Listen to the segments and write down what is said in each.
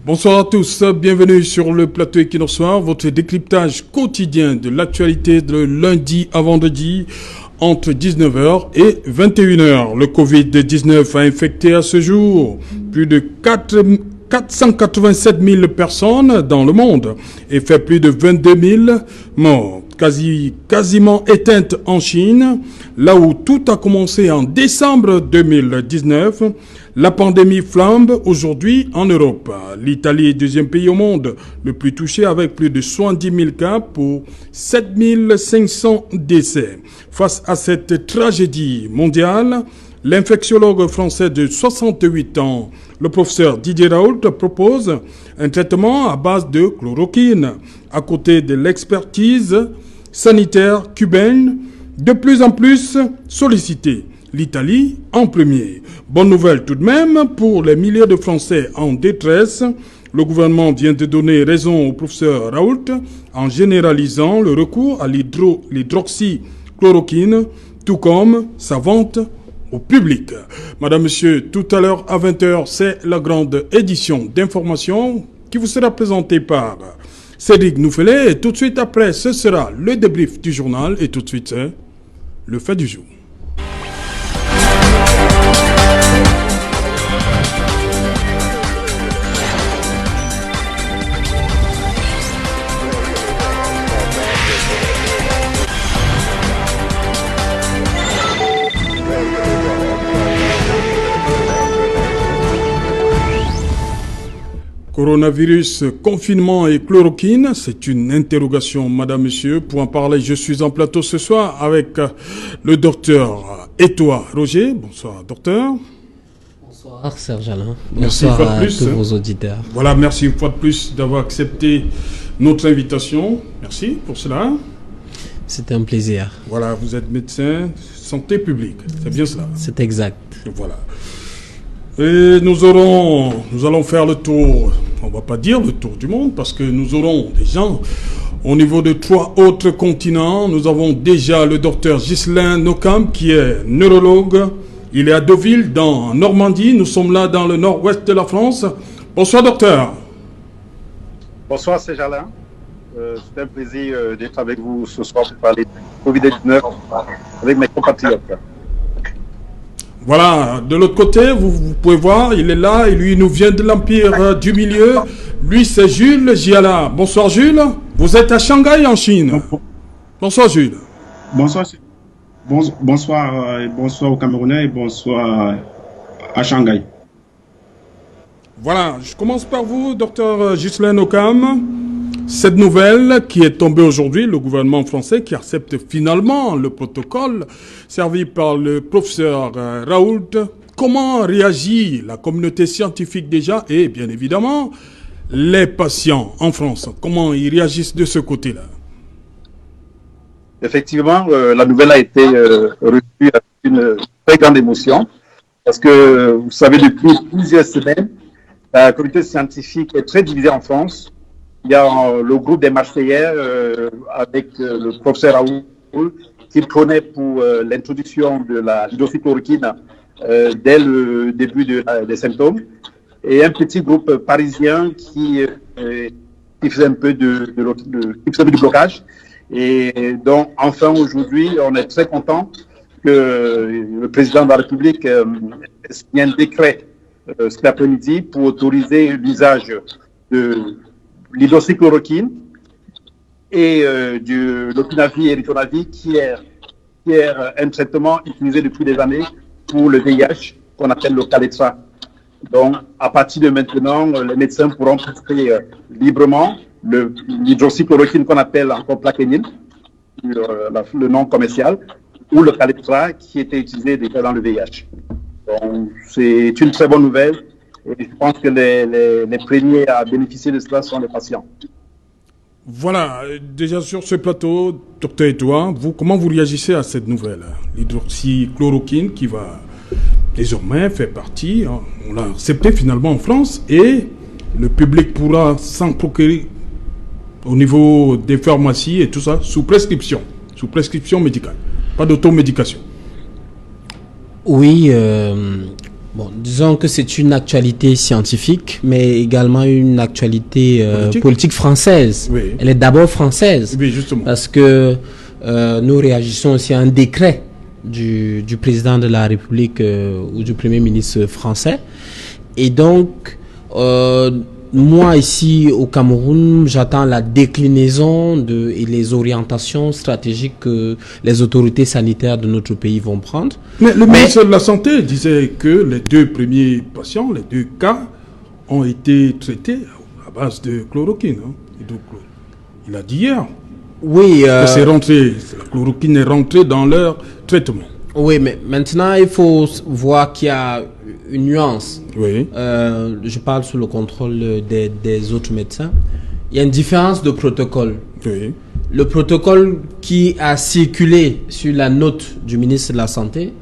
Bonsoir à tous, bienvenue sur le plateau Equinox Soir, votre décryptage quotidien de l'actualité de lundi à vendredi entre 19h et 21h. Le Covid-19 a infecté à ce jour plus de 487 000 personnes dans le monde et fait plus de 22 000 morts. Quasiment éteinte en Chine, là où tout a commencé en décembre 2019. La pandémie flambe aujourd'hui en Europe. L'Italie est deuxième pays au monde le plus touché avec plus de 70 000 cas pour 7 500 décès. Face à cette tragédie mondiale, l'infectiologue français de 68 ans, le professeur Didier Raoult, propose un traitement à base de chloroquine, à côté de l'expertise sanitaire cubaine de plus en plus sollicitée. L'Italie en premier. Bonne nouvelle tout de même pour les milliers de Français en détresse. Le gouvernement vient de donner raison au professeur Raoult en généralisant le recours à l'hydroxychloroquine, tout comme sa vente au public. Madame, Monsieur, tout à l'heure à 20h, c'est la grande édition d'information qui vous sera présentée par Cédric Noufelet. Et tout de suite après, ce sera le débrief du journal. Et tout de suite, c'est le fait du jour. Coronavirus, confinement et chloroquine, c'est une interrogation, madame, monsieur. Pour en parler, je suis en plateau ce soir avec le docteur Etoile Roger. Bonsoir, docteur. Bonsoir, Serge Alain. Merci Bonsoir à tous tous vos auditeurs. Voilà, merci une fois de plus d'avoir accepté notre invitation. Merci pour cela. C'était un plaisir. Voilà, vous êtes médecin, santé publique, c'est bien cela. C'est exact. Voilà. Et nous allons faire le tour, on ne va pas dire le tour du monde, parce que nous aurons des gens au niveau de 3 autres continents. Nous avons déjà le docteur Ghislain Nocam, qui est neurologue. Il est à Deauville, dans Normandie. Nous sommes là dans le nord-ouest de la France. Bonsoir, docteur. Bonsoir, c'est Jalin. C'est un plaisir d'être avec vous ce soir pour parler de Covid-19 avec mes compatriotes. Voilà, de l'autre côté, vous pouvez voir, il est là, et lui, il nous vient de l'Empire du Milieu. Lui, c'est Jules Giala. Bonsoir, Jules. Vous êtes à Shanghai, en Chine. Bonsoir, Jules. Bonsoir, bonsoir aux Camerounais et bonsoir à Shanghai. Voilà, je commence par vous, docteur Ghislain Nocam. Cette nouvelle qui est tombée aujourd'hui, le gouvernement français qui accepte finalement le protocole servi par le professeur Raoult. Comment réagit la communauté scientifique déjà et bien évidemment les patients en France? Comment ils réagissent de ce côté-là? Effectivement, la nouvelle a été reçue avec une très grande émotion parce que vous savez, depuis plusieurs semaines, la communauté scientifique est très divisée en France. Il y a le groupe des Marseillais avec le professeur Raoult qui prenait pour l'introduction de l'hydroxychloroquine dès le début des symptômes, et un petit groupe parisien qui faisait un peu du blocage. Et donc, enfin, aujourd'hui, on est très content que le président de la République ait signé un décret cet après-midi pour autoriser l'usage de l'hydroxychloroquine et du lopinavir et ritonavir qui est un traitement utilisé depuis des années pour le VIH qu'on appelle le Kaletra. Donc, à partir de maintenant, les médecins pourront prescrire librement l'hydroxychloroquine qu'on appelle encore plaquenil, le nom commercial, ou le Kaletra qui était utilisé déjà dans le VIH. Donc, c'est une très bonne nouvelle. Et je pense que les premiers à bénéficier de cela sont les patients. Voilà, déjà sur ce plateau, docteur Etoile, comment vous réagissez à cette nouvelle? L'hydroxychloroquine qui va désormais faire partie, on l'a accepté finalement en France, et le public pourra s'en procurer au niveau des pharmacies et tout ça, sous prescription médicale, pas d'automédication. Oui, Bon, disons que c'est une actualité scientifique, mais également une actualité politique française. Oui. Elle est d'abord française. Oui, justement. Parce que nous réagissons aussi à un décret du président de la République ou du Premier ministre français. Et donc, moi ici au Cameroun, j'attends la déclinaison et les orientations stratégiques que les autorités sanitaires de notre pays vont prendre. Mais le ministre de la Santé disait que les 2 premiers patients, les 2 cas, ont été traités à base de chloroquine. Hein. Et donc, il a dit hier Oui, que c'est rentré, la chloroquine est rentrée dans leur traitement. Oui, mais maintenant, il faut voir qu'il y a une nuance. Oui. Je parle sous le contrôle des autres médecins. Il y a une différence de protocole. Oui. Le protocole qui a circulé sur la note du ministre de la Santé,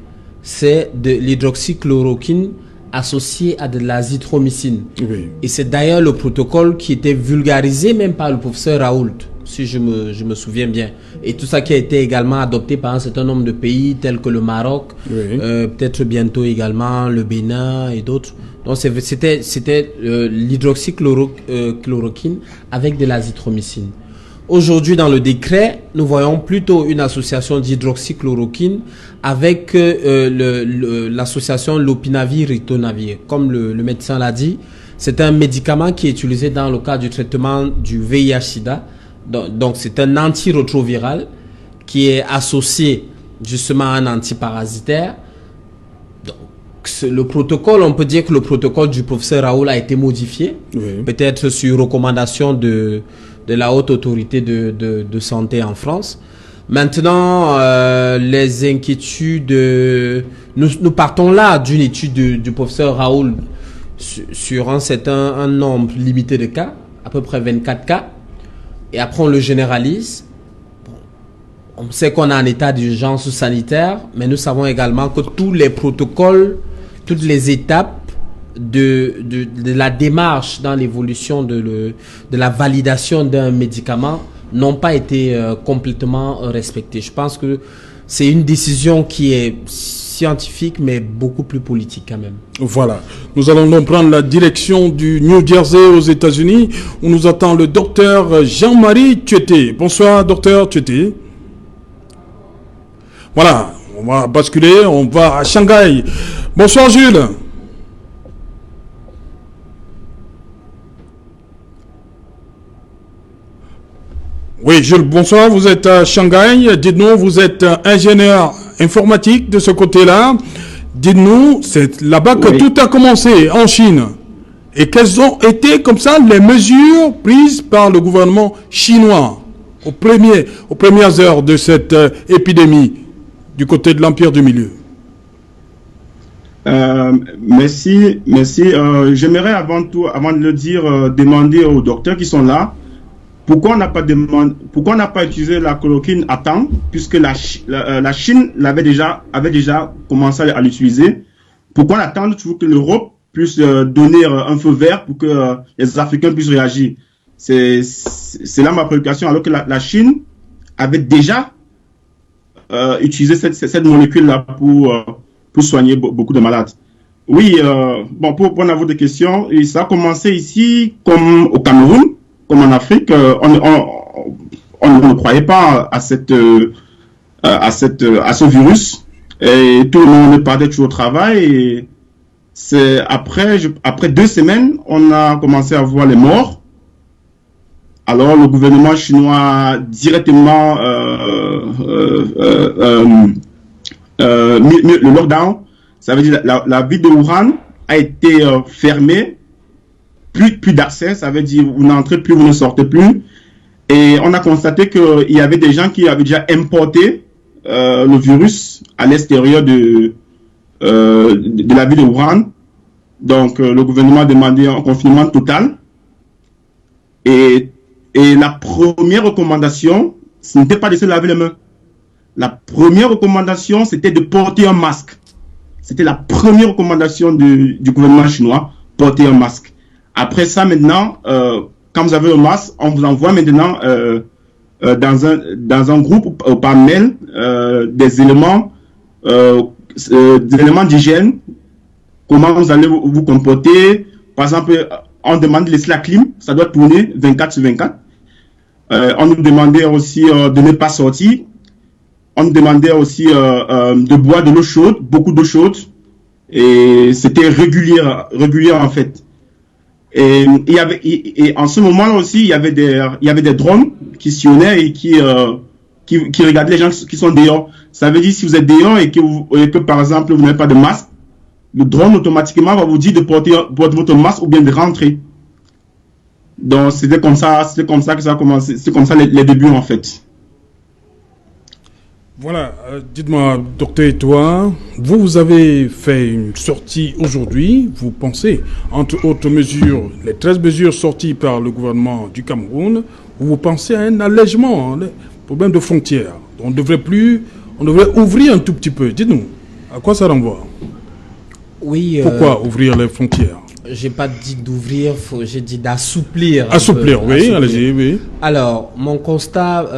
c'est de l'hydroxychloroquine associée à de l'azithromycine. Oui. Et c'est d'ailleurs le protocole qui était vulgarisé même par le professeur Raoult, si je me souviens bien. Et tout ça qui a été également adopté par un certain nombre de pays tels que le Maroc, Oui. peut-être bientôt également le Bénin et d'autres. Donc c'était l'hydroxychloroquine avec de l'azithromycine. Aujourd'hui, dans le décret, nous voyons plutôt une association d'hydroxychloroquine avec l'association lopinavir-ritonavir. Comme le médecin l'a dit, c'est un médicament qui est utilisé dans le cadre du traitement du VIH-Sida. Donc c'est un antirétroviral qui est associé justement à un antiparasitaire. Donc le protocole, on peut dire que le protocole du professeur Raoult a été modifié, Oui. peut-être sur recommandation de la haute autorité de santé en France. Maintenant, les inquiétudes, nous partons là d'une étude du professeur Raoult sur un nombre limité de cas, à peu près 24 cas. Et après, on le généralise. Bon, on sait qu'on a un état d'urgence sanitaire, mais nous savons également que tous les protocoles, toutes les étapes de la démarche dans l'évolution de la validation d'un médicament n'ont pas été complètement respectées. Je pense que c'est une décision qui est scientifique, mais beaucoup plus politique quand même. Voilà. Nous allons donc prendre la direction du New Jersey aux États-Unis, où nous attend le docteur Jean-Marie Tcheté. Bonsoir, docteur Tcheté. Voilà. On va basculer, on va à Shanghai. Bonsoir, Jules. Oui, Jules, bonsoir. Vous êtes à Shanghai. Dites-nous, vous êtes ingénieur informatique de ce côté-là. Dites-nous, c'est là-bas que Oui. tout a commencé, en Chine. Et quelles ont été, comme ça, les mesures prises par le gouvernement chinois aux premières heures de cette épidémie du côté de l'Empire du Milieu? Merci. J'aimerais avant de le dire, demander aux docteurs qui sont là, pourquoi on n'a pas utilisé la chloroquine à temps, puisque la Chine avait déjà commencé à l'utiliser. Pourquoi on attend toujours que l'Europe puisse donner un feu vert pour que les Africains puissent réagir? C'est là ma préoccupation, alors que la Chine avait déjà utilisé cette molécule-là pour soigner beaucoup de malades. Oui, bon, pour répondre à vos questions, ça a commencé ici comme au Cameroun, comme en Afrique. On ne croyait pas à ce virus, et tout le monde partait toujours au travail. Et c'est après 2 semaines, on a commencé à voir les morts. Alors le gouvernement chinois a directement mis le lockdown. Ça veut dire la ville de Wuhan a été fermée, plus d'accès, ça veut dire vous n'entrez plus, vous ne sortez plus. Et on a constaté qu'il y avait des gens qui avaient déjà importé le virus à l'extérieur de la ville de Wuhan. Donc le gouvernement a demandé un confinement total. Et la première recommandation, ce n'était pas de se laver les mains. La première recommandation, c'était de porter un masque. C'était la première recommandation du gouvernement chinois, porter un masque. Après ça, maintenant, quand vous avez le masque, on vous envoie maintenant dans un groupe ou par mail des éléments d'hygiène comment vous allez vous comporter. Par exemple, on demande de laisser la clim, ça doit tourner 24 sur 24. On nous demandait aussi de ne pas sortir. On nous demandait aussi de boire de l'eau chaude, beaucoup d'eau chaude. Et c'était régulier en fait. Et en ce moment aussi, il y avait des drones qui sillonnaient et qui regardaient les gens qui sont dehors. Ça veut dire si vous êtes dehors et que par exemple vous n'avez pas de masque, le drone automatiquement va vous dire de porter votre masque ou bien de rentrer. Donc c'était comme ça que ça a commencé. C'est comme ça les débuts en fait. Voilà, dites-moi, docteur Etoua, vous avez fait une sortie aujourd'hui. Vous pensez, entre autres mesures, les 13 mesures sorties par le gouvernement du Cameroun, vous pensez à un allègement des problèmes de frontières. On devrait ouvrir un tout petit peu. Dites-nous, à quoi ça renvoie? Oui. Pourquoi ouvrir les frontières? J'ai pas dit d'ouvrir, j'ai dit d'assouplir. Assouplir, oui, allez-y, oui. Alors, mon constat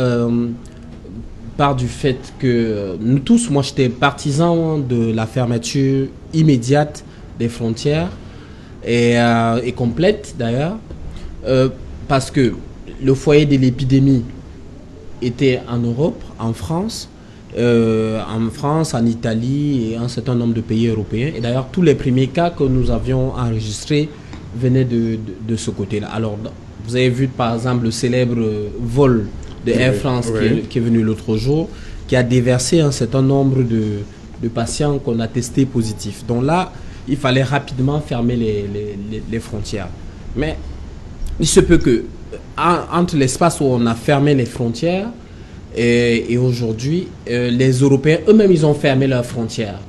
part du fait que nous tous, moi j'étais partisan de la fermeture immédiate des frontières et complète d'ailleurs, parce que le foyer de l'épidémie était en Europe, en France, en Italie et un certain nombre de pays européens. Et d'ailleurs, tous les premiers cas que nous avions enregistrés venaient de ce côté-là. Alors, vous avez vu par exemple le célèbre vol de Air France qui est venu l'autre jour, qui a déversé un certain nombre de patients qu'on a testés positifs. Donc là, il fallait rapidement fermer les frontières. Mais il se peut que entre l'espace où on a fermé les frontières et aujourd'hui, les Européens eux-mêmes, ils ont fermé leurs frontières.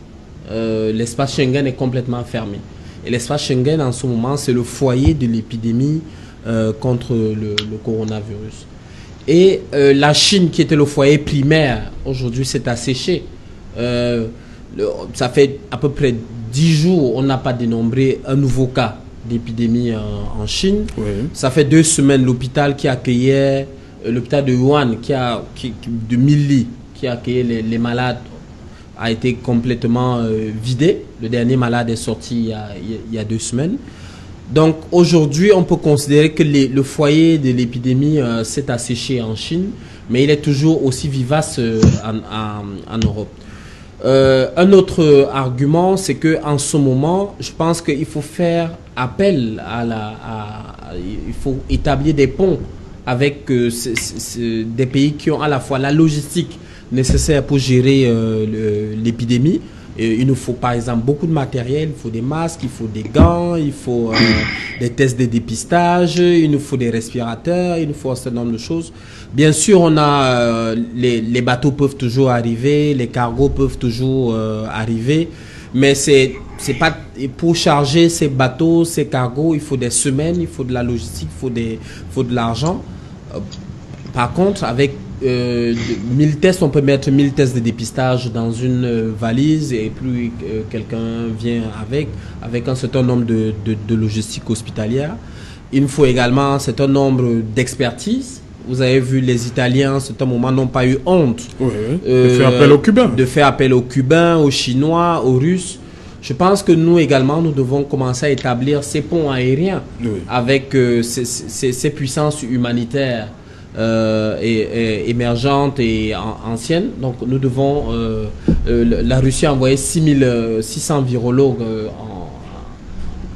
L'espace Schengen est complètement fermé. Et l'espace Schengen, en ce moment, c'est le foyer de l'épidémie contre le coronavirus. Et la Chine, qui était le foyer primaire, aujourd'hui s'est asséchée. Ça fait à peu près 10 jours, on n'a pas dénombré un nouveau cas d'épidémie en Chine. Oui. Ça fait 2 semaines, l'hôpital qui accueillait, l'hôpital de Wuhan, de 1000 lits, qui accueillait les malades, a été complètement vidé. Le dernier malade est sorti il y a 2 semaines. Donc aujourd'hui, on peut considérer que le foyer de l'épidémie s'est asséché en Chine, mais il est toujours aussi vivace en Europe. Un autre argument, c'est que en ce moment, je pense qu'il faut faire appel il faut établir des ponts avec des pays qui ont à la fois la logistique nécessaire pour gérer l'épidémie. Il nous faut par exemple beaucoup de matériel, il faut des masques, il faut des gants, il faut des tests de dépistage, il nous faut des respirateurs, il nous faut un certain nombre de choses. Bien sûr, on a les bateaux peuvent toujours arriver, les cargos peuvent toujours arriver, mais c'est pas pour charger ces bateaux, ces cargos, il faut des semaines, il faut de la logistique, il faut de l'argent. Par contre, avec 1000 tests, on peut mettre 1000 tests de dépistage dans une valise et plus quelqu'un vient avec un certain nombre de logistique hospitalière. Il nous faut également un certain nombre d'expertises. Vous avez vu, les Italiens, à un certain moment, n'ont pas eu honte de faire appel aux Cubains. De faire appel aux Cubains, aux Chinois, aux Russes. Je pense que nous également, nous devons commencer à établir ces ponts aériens avec ces puissances humanitaires émergentes et anciennes. Donc nous devons, la Russie a envoyé 600 virologues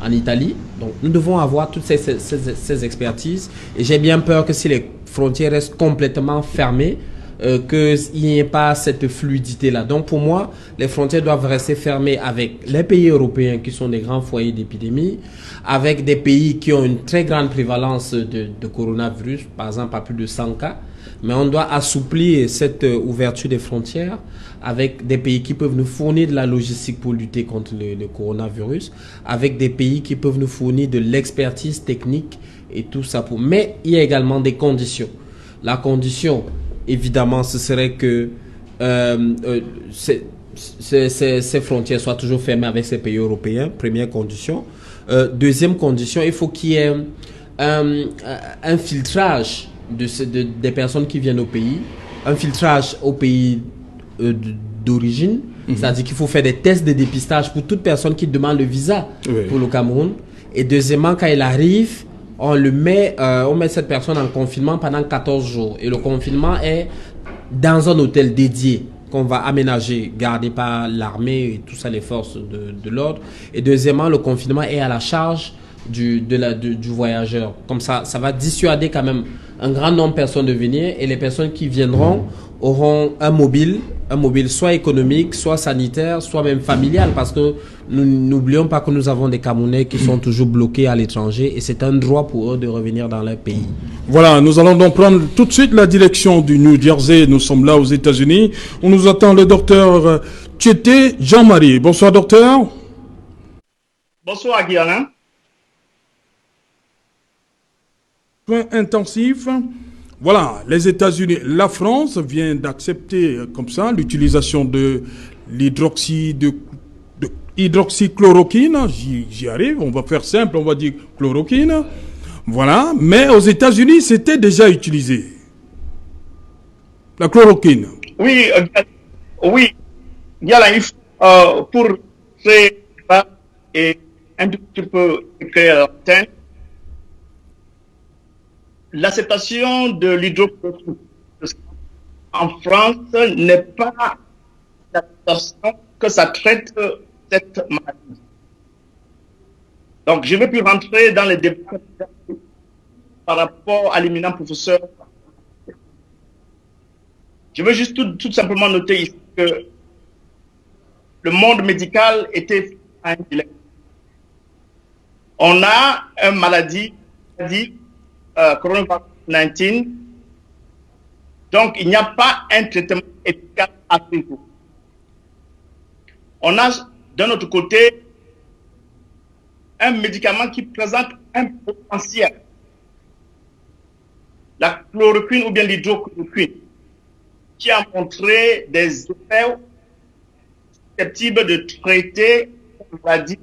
en Italie. Donc nous devons avoir toutes ces expertises. Et j'ai bien peur que si les frontières restent complètement fermées, qu'il n'y ait pas cette fluidité-là. Donc pour moi, les frontières doivent rester fermées avec les pays européens qui sont des grands foyers d'épidémie, avec des pays qui ont une très grande prévalence de coronavirus, par exemple à plus de 100 cas. Mais on doit assouplir cette ouverture des frontières avec des pays qui peuvent nous fournir de la logistique pour lutter contre le coronavirus, avec des pays qui peuvent nous fournir de l'expertise technique et tout ça. Mais il y a également des conditions. La condition, évidemment, ce serait que ces frontières soient toujours fermées avec ces pays européens, première condition. Deuxième condition, il faut qu'il y ait un filtrage des personnes qui viennent au pays, un filtrage au pays d'origine, c'est-à-dire qu'il faut faire des tests de dépistage pour toute personne qui demande le visa pour le Cameroun. Et deuxièmement, quand il arrive, on met cette personne en confinement pendant 14 jours. Et le confinement est dans un hôtel dédié qu'on va aménager, gardé par l'armée et tout ça, les forces de l'ordre. Et deuxièmement, le confinement est à la charge du voyageur. Comme ça va dissuader quand même un grand nombre de personnes de venir, et les personnes qui viendront auront un mobile soit économique, soit sanitaire, soit même familial, parce que nous n'oublions pas que nous avons des Camerounais qui sont toujours bloqués à l'étranger, et c'est un droit pour eux de revenir dans leur pays. Voilà, nous allons donc prendre tout de suite la direction du New Jersey. Nous sommes là aux États-Unis. On nous attend le docteur Tchété Jean-Marie. Bonsoir docteur. Bonsoir Guillaume. Soins intensifs. Voilà, les États-Unis, la France vient d'accepter comme ça l'utilisation de hydroxychloroquine. J'y arrive, on va faire simple, on va dire chloroquine. Voilà, mais aux États-Unis, c'était déjà utilisé. La chloroquine. Oui, Guillaume, pour ces et un petit peu écrire l'antenne, l'acceptation de l'hydrochloroquine en France n'est pas l'acceptation que ça traite cette maladie. Donc, je ne vais plus rentrer dans les débats par rapport à l'éminent professeur. Je veux juste tout simplement noter ici que le monde médical était à un dilemme. On a une maladie coronavirus 19, donc il n'y a pas un traitement efficace à ce jour. On a d'un autre côté un médicament qui présente un potentiel, la chloroquine ou bien l'hydrochloroquine, qui a montré des effets susceptibles de traiter la maladie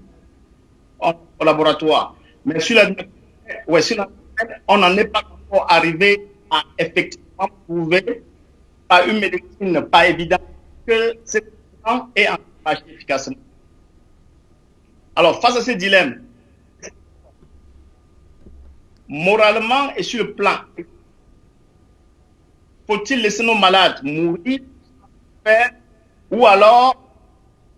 au laboratoire. Mais sur la on n'en est pas encore arrivé à effectivement prouver par une médecine pas évidente que ce traitement est encouragé efficacement. Alors, face à ce dilemme, moralement et sur le plan, faut-il laisser nos malades mourir ou alors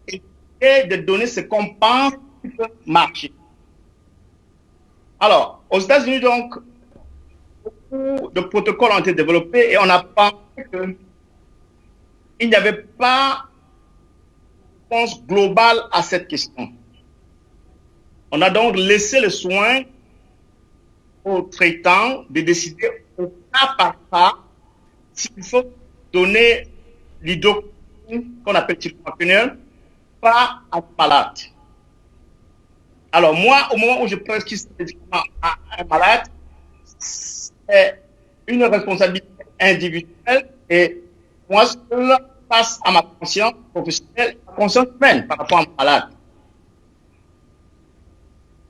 essayer de donner ce qu'on pense qui peut marcher? Alors, aux États-Unis, donc, beaucoup de protocoles ont été développés et on a pensé qu'il n'y avait pas de réponse globale à cette question. On a donc laissé le soin aux traitants de décider au cas par cas s'il faut donner l'hydrochloroquine qu'on appelle typhonil pas à malade. Alors moi, au moment où je prescris ce médicament à un malade, c'est une responsabilité individuelle et moi seul face à ma conscience professionnelle, ma conscience humaine par rapport à mon malade.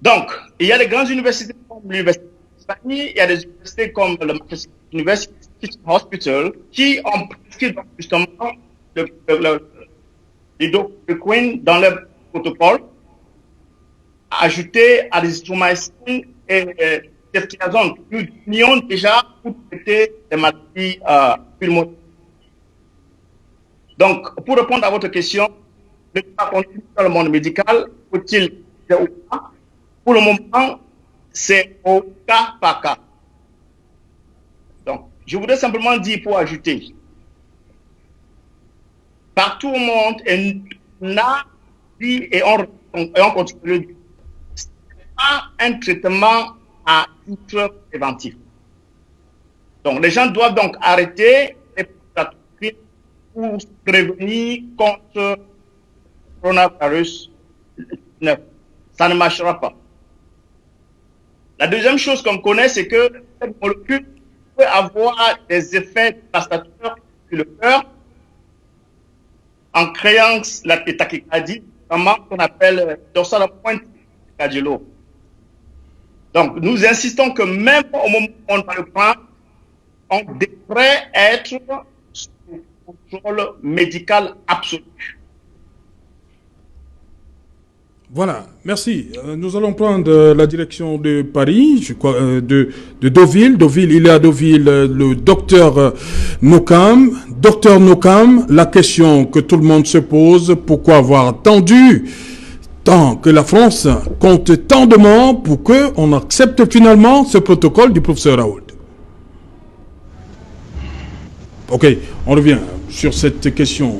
Donc, il y a des grandes universités comme l'Université d'Espagne, il y a des universités comme le Manchester University Hospital qui ont prescrit justement l'hydrochloroquine dans leur protocole, ajouté à des azithromycine et ceftriaxone. Nous ont déjà pour traiter des maladies pulmonaires. Donc, pour répondre à votre question, le débat continue dans le monde médical, faut-il ou pas? Pour le moment, c'est au cas par cas. Donc, je voudrais simplement dire pour ajouter, partout au monde, on a dit et on continue de dire, ce n'est pas un traitement à titre préventif. Donc, les gens doivent donc arrêter les pratiques pour prévenir contre le coronavirus 19. Ça ne marchera pas. La deuxième chose qu'on connaît, c'est que cette molécule peut avoir des effets dévastateurs sur le cœur en créant la tachycardie, notamment qu'on appelle dorsal point cardiolo. Donc, nous insistons que même au moment où on va le prendre, on devrait être sous contrôle médical absolu. Voilà, merci. Nous allons prendre la direction de Paris, je crois, de Deauville. Il est à Deauville le docteur Nokam. Docteur Nokam, la question que tout le monde se pose, pourquoi avoir attendu tant que la France compte tant de morts pour qu'on accepte finalement ce protocole du professeur Raoult? Ok, on revient sur cette question.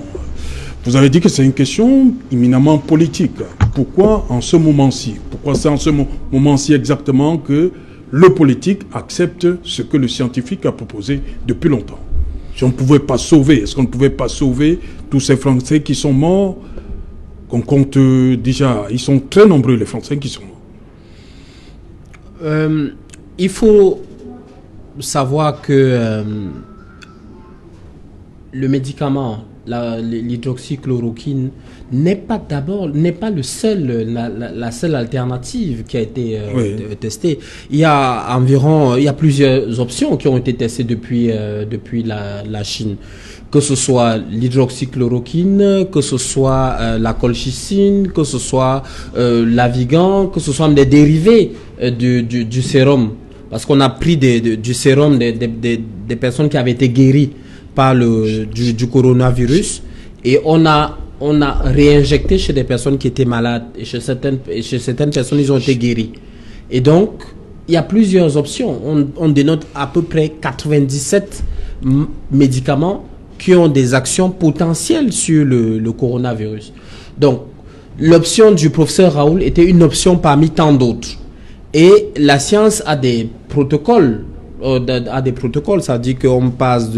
Vous avez dit que c'est une question éminemment politique. Pourquoi en ce moment-ci? Pourquoi c'est en ce moment-ci exactement que le politique accepte ce que le scientifique a proposé depuis longtemps? Si on ne pouvait pas sauver, est-ce qu'on ne pouvait pas sauver tous ces Français qui sont morts? Qu'on compte déjà, ils sont très nombreux les Français qui sont morts. Il faut savoir que le médicament, l'hydroxychloroquine, n'est pas la seule alternative qui a été testée. Il y a plusieurs options qui ont été testées depuis la Chine. Que ce soit l'hydroxychloroquine, que ce soit la colchicine, que ce soit l'Avigan, que ce soit des dérivés du sérum. Parce qu'on a pris du sérum des personnes qui avaient été guéries par du coronavirus, et on a réinjecté chez des personnes qui étaient malades, et chez certaines personnes ils ont été guéris. Et donc il y a plusieurs options. On dénote à peu près 97 médicaments qui ont des actions potentielles sur le coronavirus. Donc l'option du professeur Raoult était une option parmi tant d'autres, et la science a des protocoles. Ça dit qu'on passe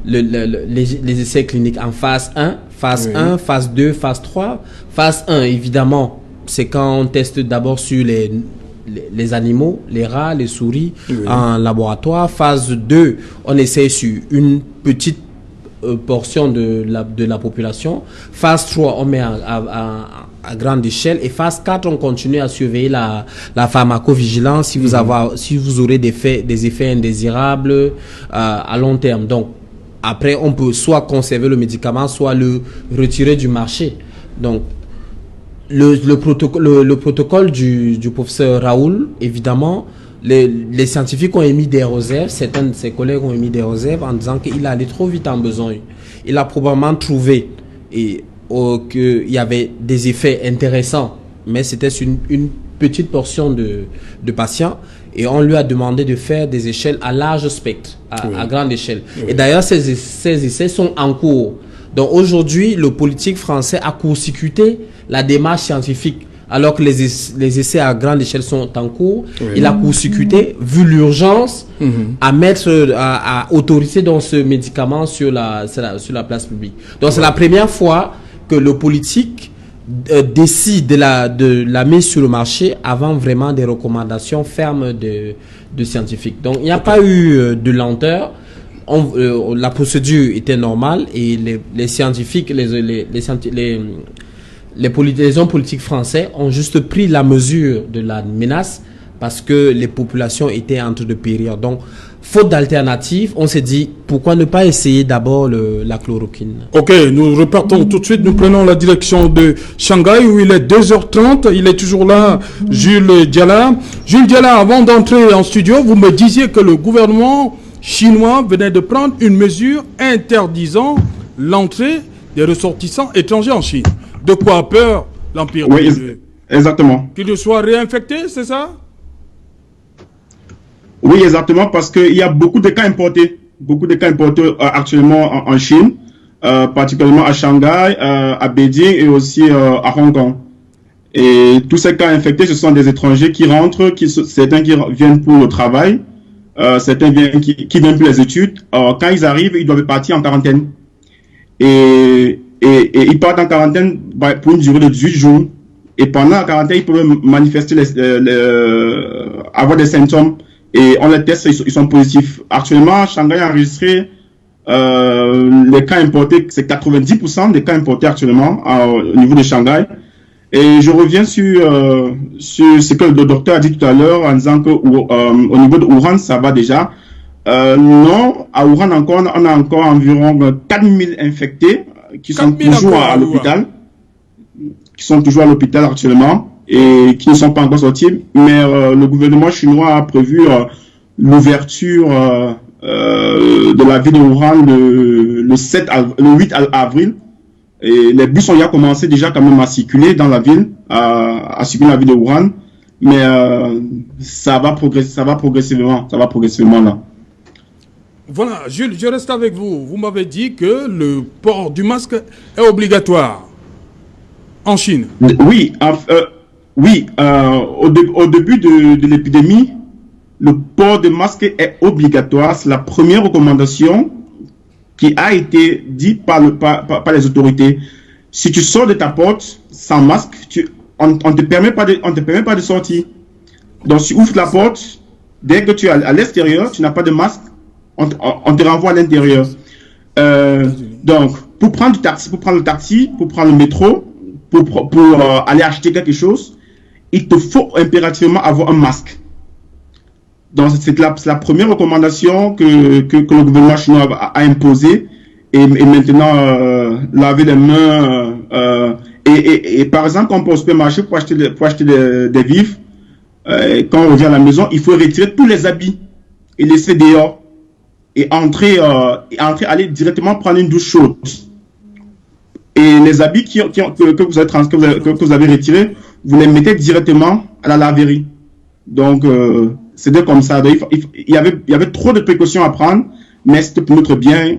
les essais cliniques en phase 1, phase 1, phase 2, phase 3. Phase 1, évidemment, c'est quand on teste d'abord sur les animaux, les rats, les souris, en laboratoire. Phase 2, on essaie sur une petite portion de la population. Phase 3, on met à grande échelle, et phase 4, on continue à surveiller la pharmacovigilance si vous aurez des effets indésirables à long terme. Donc après, on peut soit conserver le médicament, soit le retirer du marché. Donc le protocole du professeur Raoult, évidemment, les scientifiques ont émis des réserves, certains de ses collègues ont émis des réserves en disant qu'il allait trop vite en besogne. Il a probablement trouvé qu'il y avait des effets intéressants, mais c'était sur une petite portion de patients, et on lui a demandé de faire des échelles à large spectre, à grande échelle. Et d'ailleurs, ces essais sont en cours. Donc aujourd'hui, le politique français a court-circuité la démarche scientifique, alors que les essais à grande échelle sont en cours. Il a court-circuité, vu l'urgence, à autoriser donc ce médicament sur la place publique. Donc c'est la première fois que le politique décide de la mise sur le marché avant vraiment des recommandations fermes de scientifiques. Donc il n'y a pas eu de lenteur. La procédure était normale, et les scientifiques, les hommes politiques français ont juste pris la mesure de la menace parce que les populations étaient en train de périr. Donc, faute d'alternative, on s'est dit, pourquoi ne pas essayer d'abord la chloroquine? Ok, nous repartons tout de suite. Nous prenons la direction de Shanghai où il est 2h30. Il est toujours là, Jules Diala. Jules Diala, avant d'entrer en studio, vous me disiez que le gouvernement chinois venait de prendre une mesure interdisant l'entrée des ressortissants étrangers en Chine. De quoi a peur l'Empire? Oui, exactement. Qu'il soit réinfecté, c'est ça? Oui, exactement, parce qu'il y a beaucoup de cas importés actuellement en Chine, particulièrement à Shanghai, à Beijing et aussi à Hong Kong. Et tous ces cas infectés, ce sont des étrangers qui rentrent, certains qui viennent pour le travail, certains qui viennent pour les études. Quand ils arrivent, ils doivent partir en quarantaine. Et ils partent en quarantaine pour une durée de 18 jours. Et pendant la quarantaine, ils peuvent manifester, avoir des symptômes. Et on les teste, ils sont positifs. Actuellement, Shanghai a enregistré les cas importés, c'est 90% des cas importés actuellement au niveau de Shanghai. Et je reviens sur ce que le docteur a dit tout à l'heure en disant que au niveau de Wuhan, ça va déjà. Non, à Wuhan encore, on a encore environ 4000 infectés qui sont 4000 toujours encore à à l'hôpital, qui sont toujours à l'hôpital actuellement et qui ne sont pas encore sortis. Mais le gouvernement chinois a prévu l'ouverture de la ville de Wuhan le 8 avril. Et les bus ont déjà commencé déjà quand même à circuler dans la ville, à circuler dans la ville de Wuhan. Mais ça va progressivement là. Voilà, Jules, je reste avec vous. Vous m'avez dit que le port du masque est obligatoire en Chine. Oui, au début de l'épidémie, le port de masque est obligatoire. C'est la première recommandation qui a été dite par les autorités. Si tu sors de ta porte sans masque, on ne te permet pas de sortir. Donc, si tu ouvres la porte, dès que tu es à l'extérieur, tu n'as pas de masque, on te renvoie à l'intérieur. Donc, pour prendre le taxi, pour prendre le métro, pour aller acheter quelque chose, il te faut impérativement avoir un masque. Donc, c'est la première recommandation que le gouvernement chinois a imposée. Et maintenant, laver les mains. Et par exemple, quand on peut au supermarché pour acheter des vivres, quand on revient à la maison, il faut retirer tous les habits et laisser dehors. Et aller directement prendre une douche chaude. Et les habits que vous avez retirés, vous les mettez directement à la laverie. Donc, c'était comme ça. Donc, il y avait trop de précautions à prendre, mais c'était pour notre bien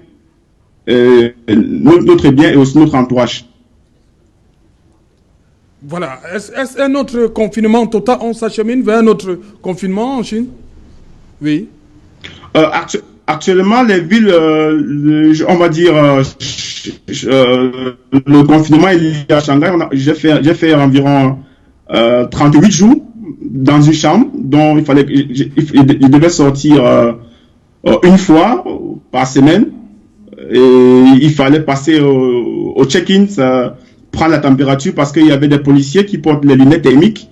et aussi notre entourage. Voilà. Est-ce un autre confinement total? On s'achemine vers un autre confinement en Chine? Oui. Actuellement, les villes, on va dire, le confinement est à Shanghai. J'ai fait environ 38 jours dans une chambre dont je devais sortir une fois par semaine. Et il fallait passer au check-in, prendre la température parce qu'il y avait des policiers qui portent les lunettes thermiques,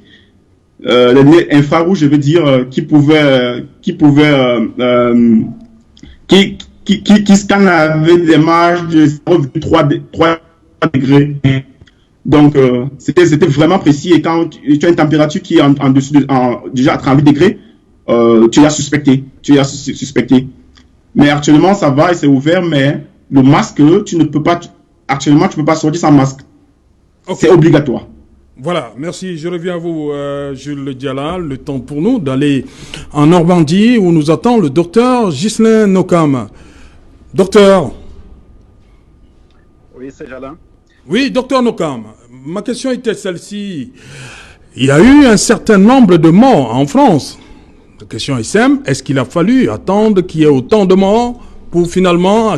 les lunettes infrarouges, je veux dire, qui scannent avec des marges de 3 degrés. Donc, c'était vraiment précis. Et quand tu as une température qui est en dessous déjà à 38 degrés, tu l'as suspecté. Mais actuellement, ça va et c'est ouvert, mais le masque, actuellement, tu ne peux pas sortir sans masque. Okay. C'est obligatoire. Voilà, merci. Je reviens à vous, Jules Diala. Le temps pour nous d'aller en Normandie où nous attend le docteur Ghislain Nokam. Docteur. Oui, c'est Jalin. Oui, docteur Nokam. Ma question était celle-ci. Il y a eu un certain nombre de morts en France. La question est simple. Est-ce qu'il a fallu attendre qu'il y ait autant de morts pour finalement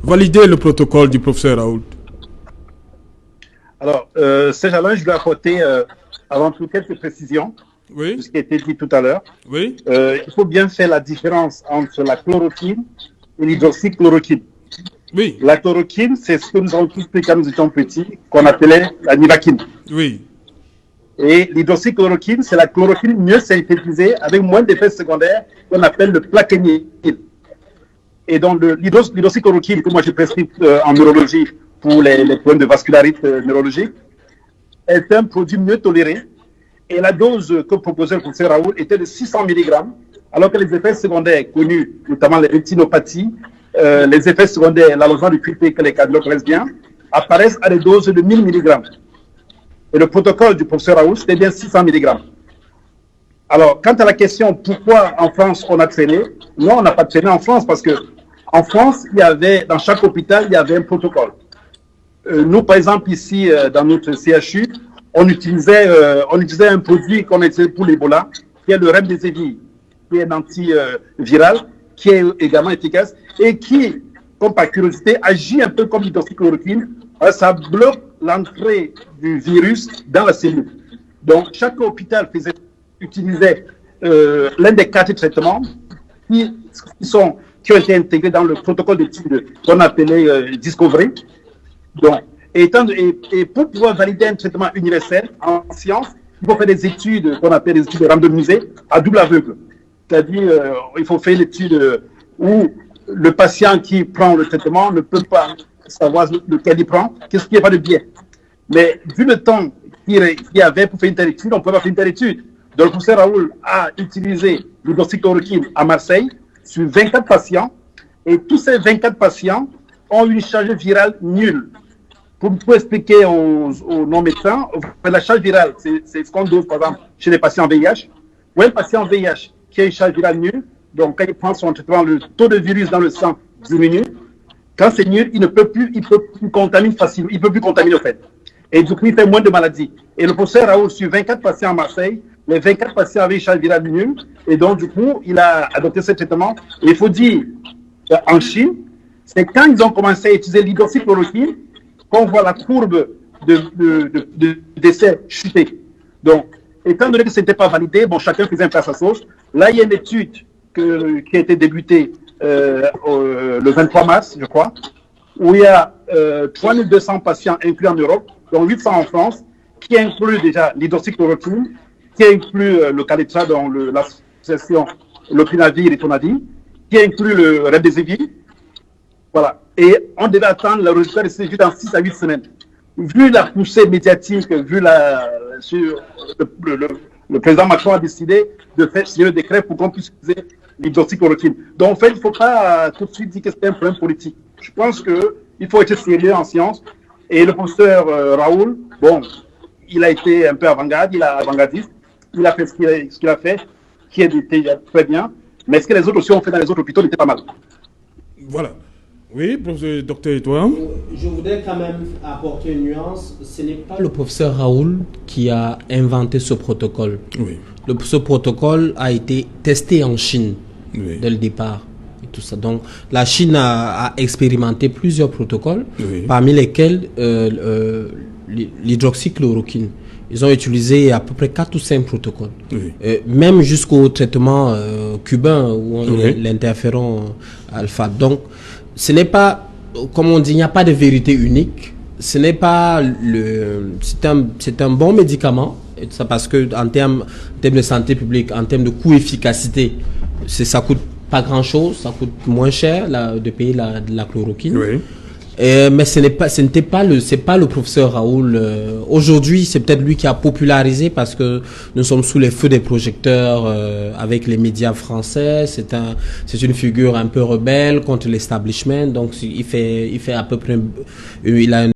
valider le protocole du professeur Raoult? Alors, Jalin, je dois apporter avant tout quelques précisions. Oui. De ce qui a été dit tout à l'heure. Oui. Il faut bien faire la différence entre la chloroquine et l'hydroxychloroquine. Oui. La chloroquine, c'est ce que nous avons tous pris quand nous étions petits, qu'on appelait la nivaquine. Oui. Et l'hydroxychloroquine, c'est la chloroquine mieux synthétisée avec moins d'effets secondaires qu'on appelle le plaquenil. Et donc, l'hydroxychloroquine que moi j'ai prescrit en neurologie pour les problèmes de vascularité neurologique est un produit mieux toléré. Et la dose que proposait le professeur Raoult était de 600 mg, alors que les effets secondaires connus, notamment les rétinopathies, les effets secondaires, l'allongement du QT que les cardiologues connaissent bien, apparaissent à des doses de 1000 mg. Et le protocole du professeur Raoult, c'était bien 600 mg. Alors, quant à la question pourquoi en France on a traîné, non, on n'a pas traîné en France parce que en France, dans chaque hôpital, il y avait un protocole. Nous, par exemple, ici, dans notre CHU, on utilisait un produit qu'on utilisait pour l'Ebola, qui est le remdesivir, qui est un antiviral, qui est également efficace et qui, comme par curiosité, agit un peu comme l'hydroxychloroquine. Ça bloque l'entrée du virus dans la cellule. Donc, chaque hôpital utilisait l'un des 4 traitements qui ont été intégrés dans le protocole d'étude qu'on appelait Discovery. Donc, et pour pouvoir valider un traitement universel en sciences, il faut faire des études qu'on appelle des études randomisées à double aveugle. C'est-à-dire, il faut faire l'étude où le patient qui prend le traitement ne peut pas savoir lequel il prend, qu'est-ce qui n'est pas de biais. Mais vu le temps qu'il y avait pour faire une telle étude, on ne peut pas faire une telle étude. Donc, le professeur Raoul a utilisé l'hydroxychloroquine à Marseille sur 24 patients, et tous ces 24 patients ont une charge virale nulle. Pour expliquer aux non-médecins, la charge virale, c'est ce qu'on dose, par exemple, chez les patients VIH. Ou un patient VIH qui a une charge virale nulle, donc quand il prend son traitement, le taux de virus dans le sang diminue. Quand c'est nul, il peut plus contaminer facilement, il peut plus contaminer au fait. Et du coup, il fait moins de maladies. Et le professeur Raoul, sur 24 patients à Marseille, les 24 patients avaient une charge virale nulle. Et donc, du coup, il a adopté ce traitement. Et il faut dire, en Chine, c'est quand ils ont commencé à utiliser l'hydroxychloroquine qu'on voit la courbe de décès chuter. Donc, étant donné que ce n'était pas validé, bon, chacun faisait un peu à sa sauce. Là, il y a une étude qui a été débutée le 23 mars, je crois, où il y a 3200 patients inclus en Europe, dont 800 en France, qui inclut déjà l'hydroxychloroquine, qui inclut le Kaletra, dans l'association Lopinavir et Tonavir, qui inclut le Remdesivir. Voilà. Et on devait attendre le résultat de ces études dans 6 à 8 semaines. Vu la poussée médiatique, le président Macron a décidé de faire signer le décret pour qu'on puisse utiliser l'hydroxychloroquine. Donc, en fait, il ne faut pas tout de suite dire que c'est un problème politique. Je pense qu'il faut être sérieux en science. Et le professeur Raoul, bon, il a été un peu avant-gardiste. Il a fait ce qu'il a fait, qui était très bien. Mais ce que les autres aussi ont fait dans les autres hôpitaux n'était pas mal. Voilà. Oui, professeur, docteur, et toi? Je voudrais quand même apporter une nuance. Ce n'est pas le professeur Raoul qui a inventé ce protocole. Oui. Ce protocole a été testé en Chine dès le départ. Et tout ça. Donc, la Chine a expérimenté plusieurs protocoles, parmi lesquels l'hydroxychloroquine. Ils ont utilisé à peu près 4 ou 5 protocoles. Même jusqu'au traitement cubain, où on a l'interféron alpha. Donc, ce n'est pas, comme on dit, il n'y a pas de vérité unique. Ce n'est pas c'est un bon médicament, et ça parce que en termes de santé publique, en termes de coût-efficacité, ça coûte pas grand-chose, ça coûte moins cher de payer la chloroquine. Mais c'est pas le professeur Raoul. Aujourd'hui, c'est peut-être lui qui a popularisé, parce que nous sommes sous les feux des projecteurs avec les médias français. C'est une figure un peu rebelle contre l'establishment. Donc il fait à peu près, il a